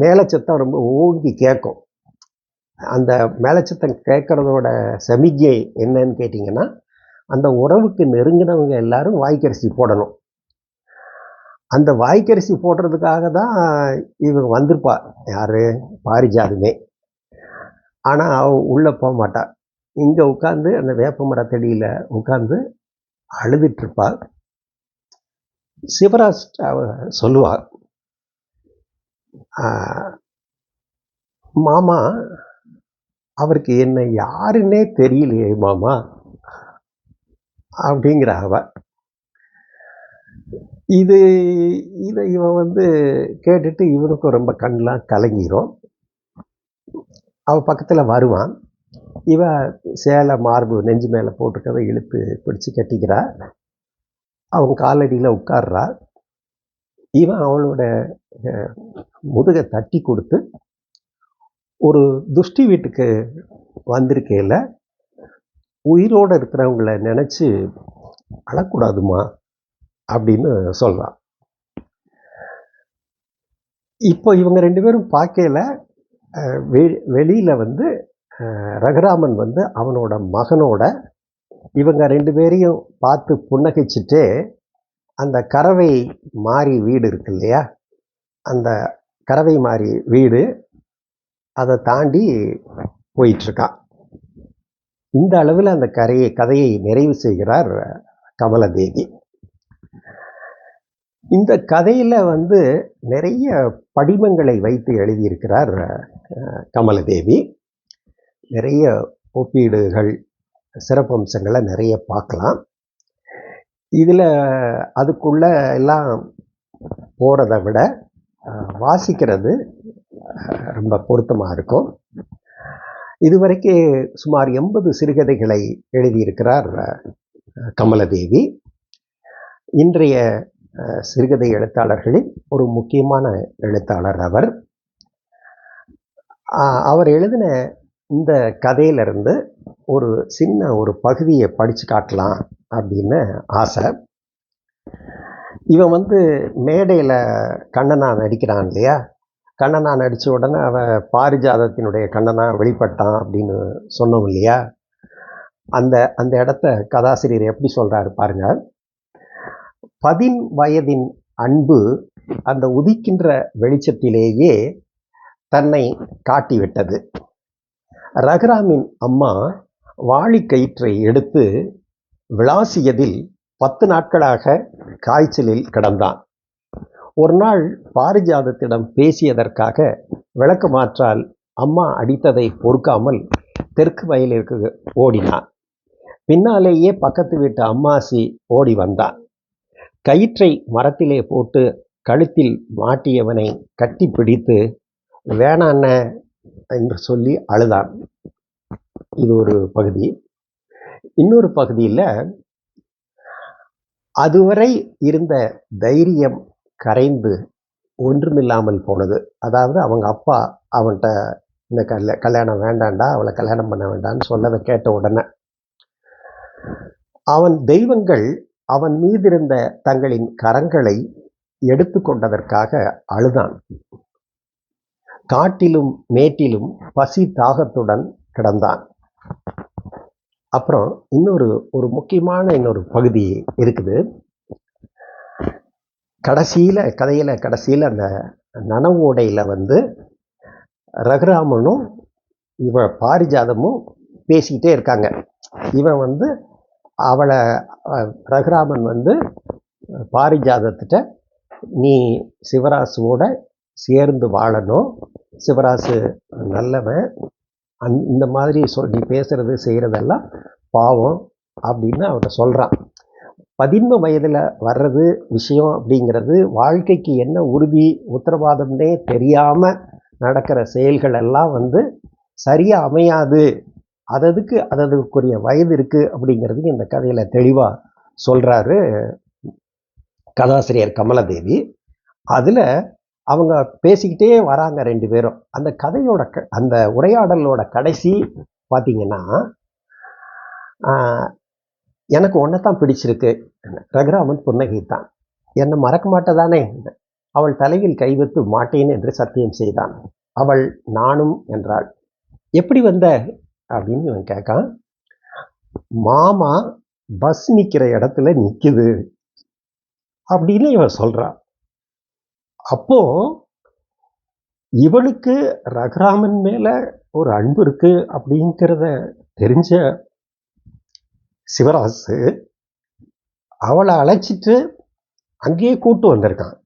A: மேலச்சத்தம் ரொம்ப ஓங்கி கேட்கும். அந்த மேலச்சத்தம் கேட்குறதோட சமிக்ஞை என்னன்னு கேட்டிங்கன்னா, அந்த உறவுக்கு நெருங்கினவங்க எல்லாரும் வாய்க்கரிசி போடணும். அந்த வாய்க்கரிசி போடுறதுக்காக தான் இவங்க வந்திருப்பா, யார்? பாரிஜாதமே. ஆனால் அவள் உள்ளே போக மாட்டா. இங்கே உட்காந்து அந்த வேப்ப மரத்தடியில் உட்காந்து அழுதுட்டுருப்பாள். சிவராஜ் அவ சொல்லுவாள், மாமா, அவருக்கு என்ன யாருன்னே தெரியலையே மாமா அப்படிங்கிற அவ. இதை இவன் வந்து கேட்டுட்டு இவனுக்கும் ரொம்ப கண்ணெலாம் கலங்கிரும். அவன் பக்கத்தில் வருவான். இவன் சேலை மார்பு நெஞ்சு மேலே போட்டுக்கவை இழுத்து பிடிச்சி கட்டிக்கிறா. அவன் காலடியில் உட்கார்றா. இவன் அவளோட முதுகை தட்டி கொடுத்து, ஒரு துஷ்டி வீட்டுக்கு வந்திருக்கையில் உயிரோடு இருக்கிறவங்கள நினச்சி அழக்கூடாதுமா அப்படின்னு சொல்கிறான். இப்போ இவங்க 2 பேரும் பார்க்கையில வெளியில வந்து ரகுராமன் வந்து அவனோட மகனோட இவங்க 2 பேரையும் பார்த்து புன்னகைச்சிட்டு அந்த கறவை மாறி வீடு இருக்கு இல்லையா, அந்த கறவை மாறி வீடு அதை தாண்டி போயிட்டுருக்கான். இந்த அளவில் அந்த கதையை நிறைவு செய்கிறார் கமலதேவி. இந்த கதையில் வந்து நிறைய படிமங்களை வைத்து எழுதியிருக்கிறார் கமலதேவி. நிறைய ஒப்பீடுகள், சிறப்பம்சங்களை நிறைய பார்க்கலாம். இதில் அதுக்குள்ள எல்லாம் போகிறத விட வாசிக்கிறது ரொம்ப பொருத்தமாக இருக்கும். இதுவரைக்கும் சுமார் 80 சிறுகதைகளை எழுதியிருக்கிறார் கமலதேவி. இன்றைய சிறுகதை எழுத்தாளர்களில் ஒரு முக்கியமான எழுத்தாளர் அவர். அவர் எழுதின இந்த கதையிலிருந்து ஒரு சின்ன ஒரு பகுதியை படித்து காட்டலாம் அப்படின்னு ஆசை. இவன் வந்து மேடையில் கண்ணனா நடிக்கிறான் இல்லையா, கண்ணனா நடித்த உடனே அவன் பாரிஜாதத்தினுடைய கண்ணனா வெளிப்பட்டான் அப்படின்னு சொன்னோம் இல்லையா, அந்த அந்த இடத்த கதாசிரியர் எப்படி சொல்கிறாரு பாருங்க. 10 வயதின் அன்பு அந்த உதிக்கின்ற வெளிச்சத்திலேயே தன்னை காட்டிவிட்டது. ரகுராமின் அம்மா வாளிக்கயிற்றை எடுத்து விளாசியதில் 10 நாட்களாக காய்ச்சலில் கிடந்தான். ஒரு நாள் பாரிஜாதத்திடம் பேசியதற்காக விளக்கமாற்றால் அம்மா அடித்ததை பொறுக்காமல் தெற்கு வயலிற்கு ஓடினான். பின்னாலேயே பக்கத்து வீட்டு அம்மாசி ஓடி வந்தான். கயிற்றை மரத்திலே போட்டு கழுத்தில் மாட்டியவனை கட்டி பிடித்து வேணாண்ண என்று சொல்லி அழுதான். இது ஒரு பகுதி. இன்னொரு பகுதியில் அதுவரை இருந்த தைரியம் கரைந்து ஒன்றுமில்லாமல் போனது. அதாவது அவங்க அப்பா அவன்கிட்ட இந்த கல்யாணம் வேண்டாண்டா, அவளை கல்யாணம் பண்ண வேண்டான்னு சொன்னதை கேட்ட உடனே அவன் தெய்வங்கள் அவன் மீதிருந்த தங்களின் கரங்களை எடுத்து கொண்டதற்காக அழுதான். காட்டிலும் மேட்டிலும் பசி தாகத்துடன் கிடந்தான். அப்புறம் ஒரு முக்கியமான இன்னொரு பகுதி இருக்குது. கடைசியில் அந்த நனவோடையில் வந்து ரகுராமனும் இவன் பாரிஜாதமும் பேசிக்கிட்டே இருக்காங்க. இவன் வந்து அவளை ரகுராமன் வந்து பாரிஜாதத்திட்ட நீ சிவராசுவோட சேர்ந்து வாழணும், சிவராசு நல்லவன், இந்த மாதிரி நீ பேசுறது செய்கிறதெல்லாம் பாவம் அப்படின்னு அவன்கிட்ட சொல்கிறான். 10 வயதில் வர்றது விஷயம் அப்படிங்கிறது வாழ்க்கைக்கு என்ன உறுதி உத்தரவாதம்னே தெரியாமல் நடக்கிற செயல்கள் எல்லாம் வந்து சரியாக அமையாது, அததுக்குரிய வயது இருக்குது அப்படிங்கிறதுக்கு இந்த கதையில் தெளிவாக சொல்கிறாரு கதாசிரியர் கமலதேவி. அதில் அவங்க பேசிக்கிட்டே வராங்க 2 பேரும். அந்த கதையோட அந்த உரையாடலோட கடைசி பார்த்தீங்கன்னா, எனக்கு ஒன்றைத்தான் பிடிச்சிருக்கு. ரகுராமன் புன்னகைத்தான். என்னை மறக்க மாட்டேதானே? அவள் தலையில் கை வைத்து மாட்டேன் என்று சத்தியம் செய்தான். அவள் நானும் என்றாள். எப்படி வந்த அப்படின்னு இவன் கேட்கான். மாமா பஸ் நிற்கிற இடத்துல நிற்குது அப்படின்னு இவன் சொல்கிறான். அப்போ இவளுக்கு ரகுராமன் மேல ஒரு அன்பு இருக்கு அப்படிங்கிறத தெரிஞ்ச சிவராசு அவளை அழைச்சிட்டு அங்கேயே கூட்டு வந்திருக்கான்.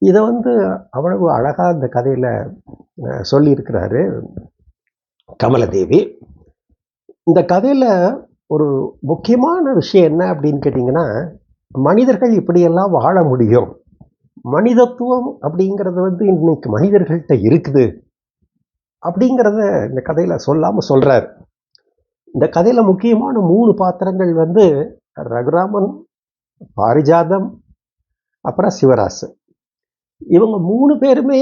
A: இதை வந்து அவ்வளவு அழகா இந்த கதையில சொல்லியிருக்கிறாரு கமலதேவி. இந்த கதையில ஒரு முக்கியமான விஷயம் என்ன அப்படின்னு கேட்டிங்கன்னா, மனிதர்கள் இப்படியெல்லாம் வாழ முடியும், மனிதத்துவம் அப்படிங்கிறது வந்து இன்னைக்கு மனிதர்கள்ட்ட இருக்குது அப்படிங்கிறத இந்த கதையில் சொல்லாமல் சொல்கிறார். இந்த கதையில் முக்கியமான 3 பாத்திரங்கள் வந்து ரகுராமன், பாரிஜாதம், அப்புறம் சிவராசு. இவங்க 3 பேருமே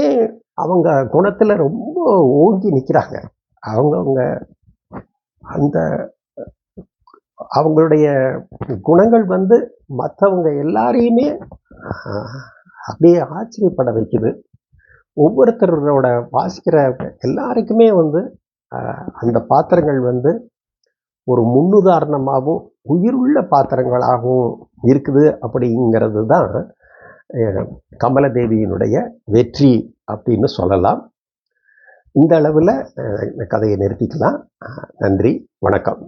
A: அவங்க குணத்தில் ரொம்ப ஓங்கி நிற்கிறாங்க. அவங்கவுங்க அந்த அவங்களுடைய குணங்கள் வந்து மற்றவங்க எல்லாரையுமே அப்படியே ஆச்சரியப்பட வைக்குது. ஒவ்வொருத்தரோட வாசிக்கிற எல்லாருக்குமே வந்து அந்த பாத்திரங்கள் வந்து ஒரு முன்னுதாரணமாகவும் உயிருள்ள பாத்திரங்களாகவும் இருக்குது. அப்படிங்கிறது தான் கமலதேவியினுடைய வெற்றி அப்படின்னு சொல்லலாம். இந்த அளவில் கதையை நிறுத்திக்கலாம். நன்றி, வணக்கம்.